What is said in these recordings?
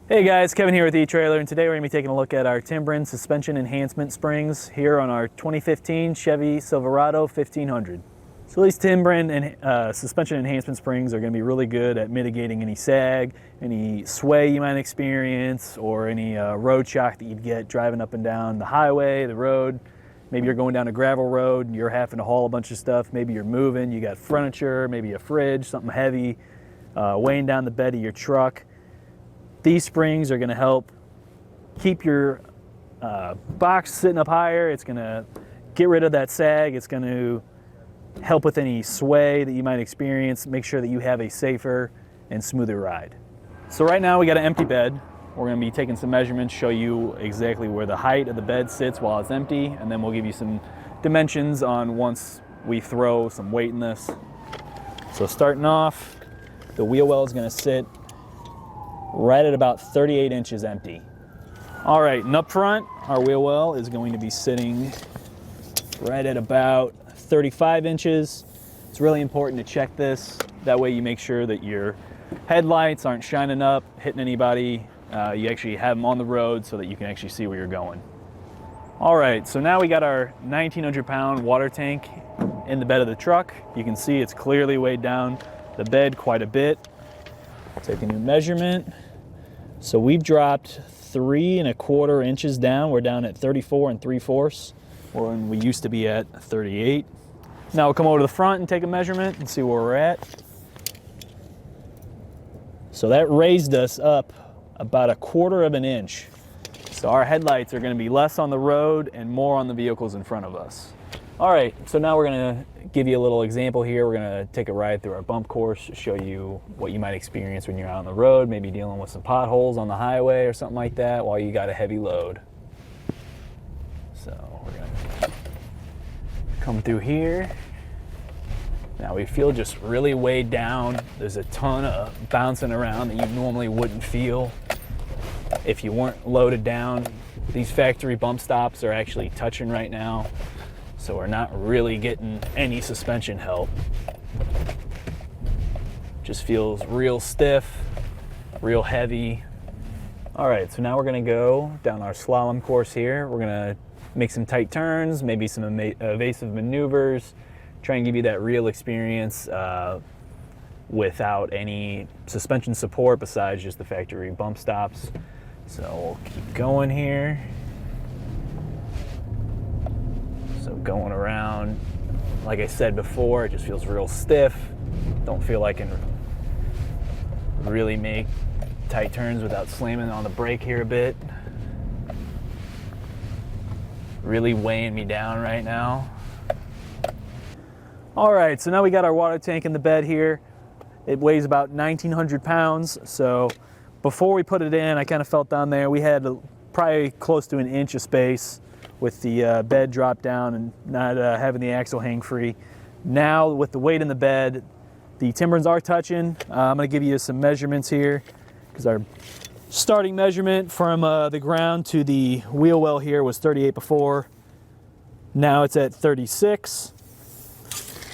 Hey guys, Kevin here with eTrailer, and today we're going to be taking a look at our Timbren Suspension Enhancement springs here on our 2015 Chevy Silverado 1500. So these Timbren Suspension Enhancement springs are going to be really good at mitigating any sag, any sway you might experience, or any road shock that you'd get driving up and down the highway, the road. Maybe you're going down a gravel road and you're having to haul a bunch of stuff. Maybe you're moving, you got furniture, maybe a fridge, something heavy, weighing down the bed of your truck. These springs are going to help keep your box sitting up higher. It's going to get rid of that sag. It's going to help with any sway that you might experience. Make sure that you have a safer and smoother ride. So right now we got an empty bed. We're going to be taking some measurements, show you exactly where the height of the bed sits while it's empty, and then we'll give you some dimensions on once we throw some weight in this. So starting off, the wheel well is going to sit right at about 38 inches empty. All right, and up front, our wheel well is going to be sitting right at about 35 inches. It's really important to check this. That way you make sure that your headlights aren't shining up, hitting anybody. You actually have them on the road so that you can actually see where you're going. All right, so now we got our 1,900-pound water tank in the bed of the truck. You can see it's clearly weighed down the bed quite a bit. Take a new measurement. So we've dropped 3¼ inches down. We're down at 34 3/4, when we used to be at 38. Now we'll come over to the front and take a measurement and see where we're at. So that raised us up about 1/4 inch. So our headlights are going to be less on the road and more on the vehicles in front of us. All right, so now we're going to give you a little example here. We're going to take a ride through our bump course, show you what you might experience when you're out on the road, maybe dealing with some potholes on the highway or something like that while you got a heavy load. So we're going to come through here. Now we feel just really weighed down. There's a ton of bouncing around that you normally wouldn't feel if you weren't loaded down. These factory bump stops are actually touching right now, so we're not really getting any suspension help. Just feels real stiff, real heavy. All right, so now we're gonna go down our slalom course here. We're gonna make some tight turns, maybe some evasive maneuvers, try and give you that real experience without any suspension support besides just the factory bump stops. So we'll keep going here. So going around, like I said before, it just feels real stiff. Don't feel like I can really make tight turns without slamming on the brake here a bit. Really weighing me down right now. All right, so now we got our water tank in the bed here. It weighs about 1,900 pounds. So before we put it in, I kind of felt down there, we had probably close to 1 inch of space with the bed dropped down and not having the axle hang free. Now with the weight in the bed, the Timbrens are touching. I'm gonna give you some measurements here because our starting measurement from the ground to the wheel well here was 38 before. Now it's at 36.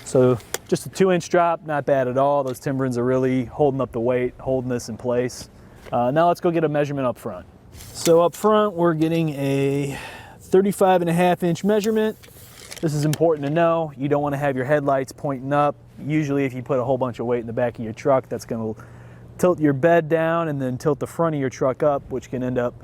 So just a 2-inch drop, not bad at all. Those Timbrens are really holding up the weight, holding this in place. Now let's go get a measurement up front. So up front, we're getting a 35.5-inch measurement. This is important to know. You don't want to have your headlights pointing up. Usually if you put a whole bunch of weight in the back of your truck, that's going to tilt your bed down and then tilt the front of your truck up, which can end up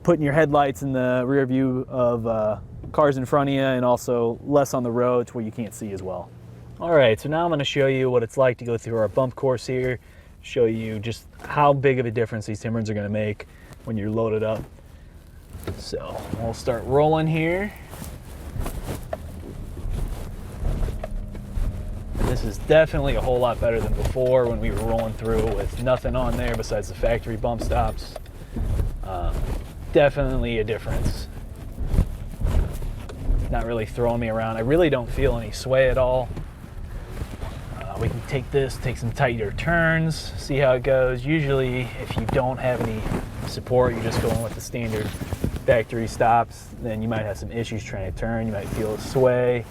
putting your headlights in the rear view of cars in front of you and also less on the road to where you can't see as well. All right, so now I'm going to show you what it's like to go through our bump course here, show you just how big of a difference these Timbrens are going to make when you're loaded up. So we'll start rolling here. This is definitely a whole lot better than before when we were rolling through with nothing on there besides the factory bump stops. Definitely a difference. Not really throwing me around. I really don't feel any sway at all. We can take this, take some tighter turns, see how it goes. Usually if you don't have any support, you're just going with the standard factory stops, then you might have some issues trying to turn. You might feel a sway,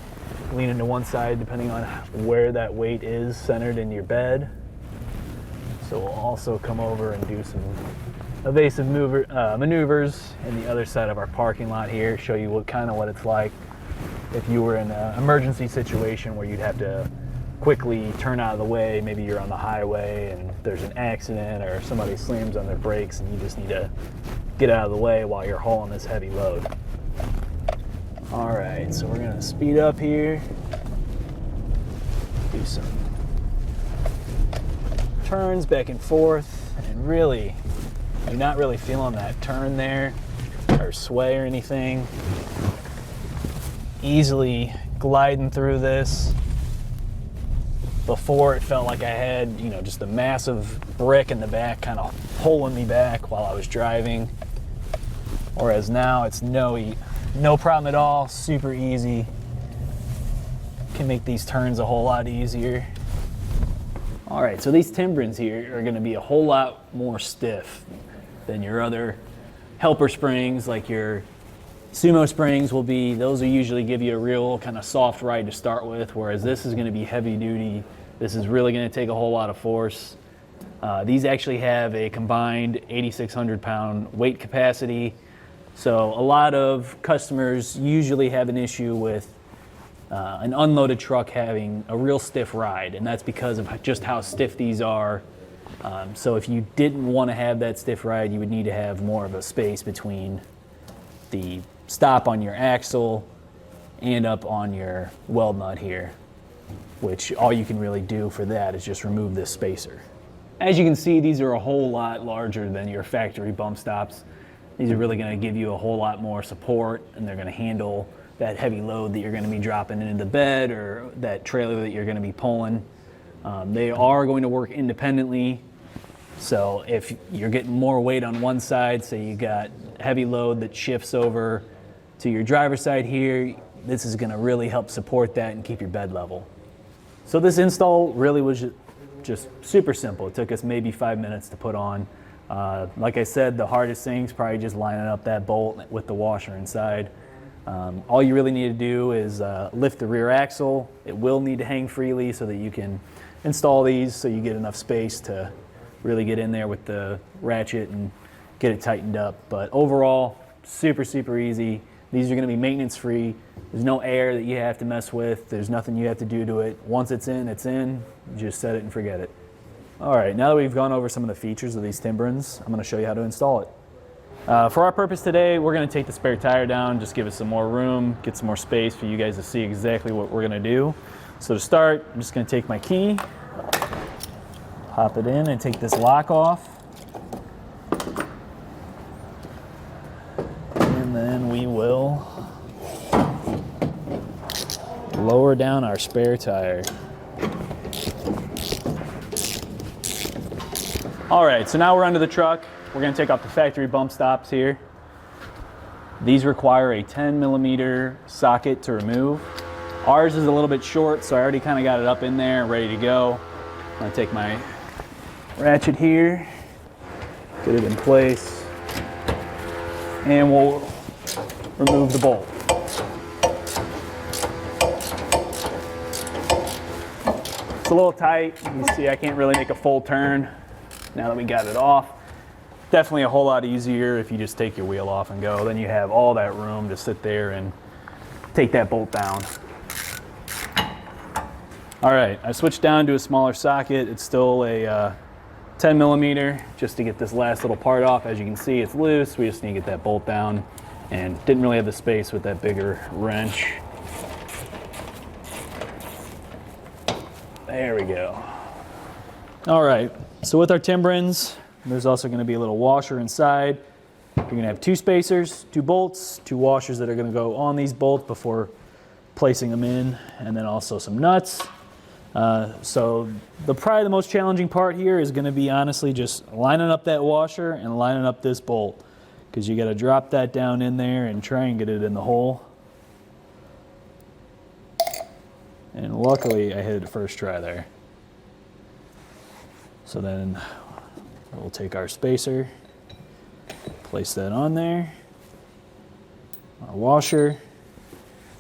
leaning to one side depending on where that weight is centered in your bed. So we'll also come over and do some evasive maneuvers in the other side of our parking lot here. Show you what it's like if you were in an emergency situation where you'd have to quickly turn out of the way. Maybe you're on the highway and there's an accident, or somebody slams on their brakes and you just need to get out of the way while you're hauling this heavy load. All right, so we're gonna speed up here, do some turns back and forth, and really, you're not really feeling that turn there or sway or anything. Easily gliding through this. Before, it felt like I had, just a massive brick in the back kind of pulling me back while I was driving. Whereas now it's no problem at all, super easy. Can make these turns a whole lot easier. All right, so these Timbrens here are gonna be a whole lot more stiff than your other helper springs, like your Sumo springs will be. Those will usually give you a real kind of soft ride to start with, whereas this is gonna be heavy duty. This is really gonna take a whole lot of force. These actually have a combined 8,600 pound weight capacity. So a lot of customers usually have an issue with an unloaded truck having a real stiff ride, and that's because of just how stiff these are. So if you didn't want to have that stiff ride, you would need to have more of a space between the stop on your axle and up on your weld nut here, which all you can really do for that is just remove this spacer. As you can see, these are a whole lot larger than your factory bump stops. These are really going to give you a whole lot more support, and they're going to handle that heavy load that you're going to be dropping into the bed or that trailer that you're going to be pulling. They are going to work independently. So if you're getting more weight on one side, say you got heavy load that shifts over to your driver's side here, this is going to really help support that and keep your bed level. So this install really was just super simple. It took us maybe 5 minutes to put on. Like I said, the hardest thing is probably just lining up that bolt with the washer inside. All you really need to do is lift the rear axle. It will need to hang freely so that you can install these so you get enough space to really get in there with the ratchet and get it tightened up. But overall, super, super easy. These are going to be maintenance free. There's no air that you have to mess with. There's nothing you have to do to it. Once it's in, it's in. You just set it and forget it. All right, now that we've gone over some of the features of these Timbrens, I'm going to show you how to install it. For our purpose today, we're going to take the spare tire down, just give it some more room, get some more space for you guys to see exactly what we're going to do. So to start, I'm just going to take my key, pop it in, and take this lock off. And then we will lower down our spare tire. All right, so now we're under the truck. We're going to take off the factory bump stops here. These require a 10 millimeter socket to remove. Ours is a little bit short, so I already kind of got it up in there and ready to go. I'm going to take my ratchet here, get it in place, and we'll remove the bolt. It's a little tight. You see I can't really make a full turn now that we got it off. Definitely a whole lot easier if you just take your wheel off and go. Then you have all that room to sit there and take that bolt down. All right, I switched down to a smaller socket. It's still a 10 millimeter just to get this last little part off. As you can see, it's loose. We just need to get that bolt down, and didn't really have the space with that bigger wrench. There we go. All right, so with our Timbrens, there's also going to be a little washer inside. You're going to have two spacers, two bolts, two washers that are going to go on these bolts before placing them in, and then also some nuts. So probably the most challenging part here is going to be honestly just lining up that washer and lining up this bolt, because you got to drop that down in there and try and get it in the hole. And luckily I hit it first try there. So then we'll take our spacer, place that on there, our washer,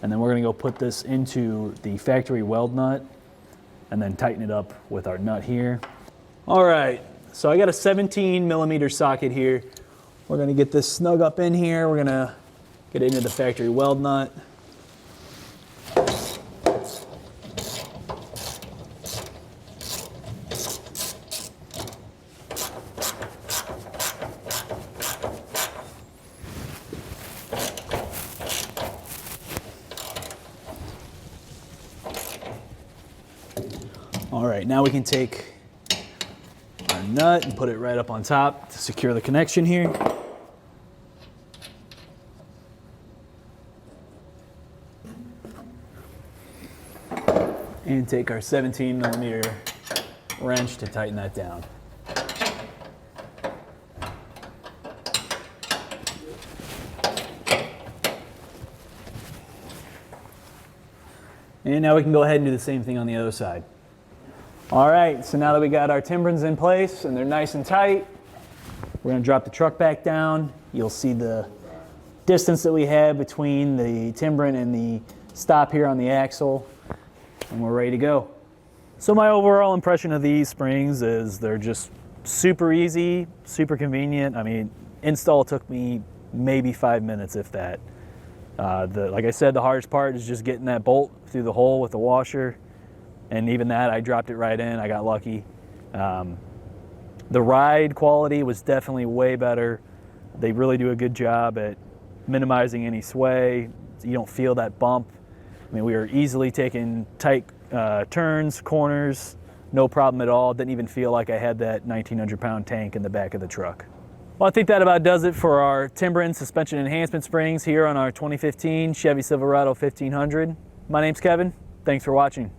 and then we're going to go put this into the factory weld nut and then tighten it up with our nut here. All right, So I got a 17mm socket here. We're gonna get this snug up in here. We're gonna get into the factory weld nut. All right, now we can take our nut and put it right up on top to secure the connection here. And take our 17mm wrench to tighten that down. And now we can go ahead and do the same thing on the other side. All right, so now that we got our Timbrens in place and they're nice and tight, we're gonna drop the truck back down. You'll see the distance that we have between the Timbren and the stop here on the axle, and we're ready to go. So my overall impression of these springs is they're just super easy, super convenient. I mean, install took me maybe 5 minutes, if that. Like I said, the hardest part is just getting that bolt through the hole with the washer. And even that, I dropped it right in. I got lucky. The ride quality was definitely way better. They really do a good job at minimizing any sway. You don't feel that bump. I mean, we were easily taking tight turns, corners, no problem at all. Didn't even feel like I had that 1,900-pound tank in the back of the truck. Well, I think that about does it for our Timbren suspension enhancement springs here on our 2015 Chevy Silverado 1500. My name's Kevin. Thanks for watching.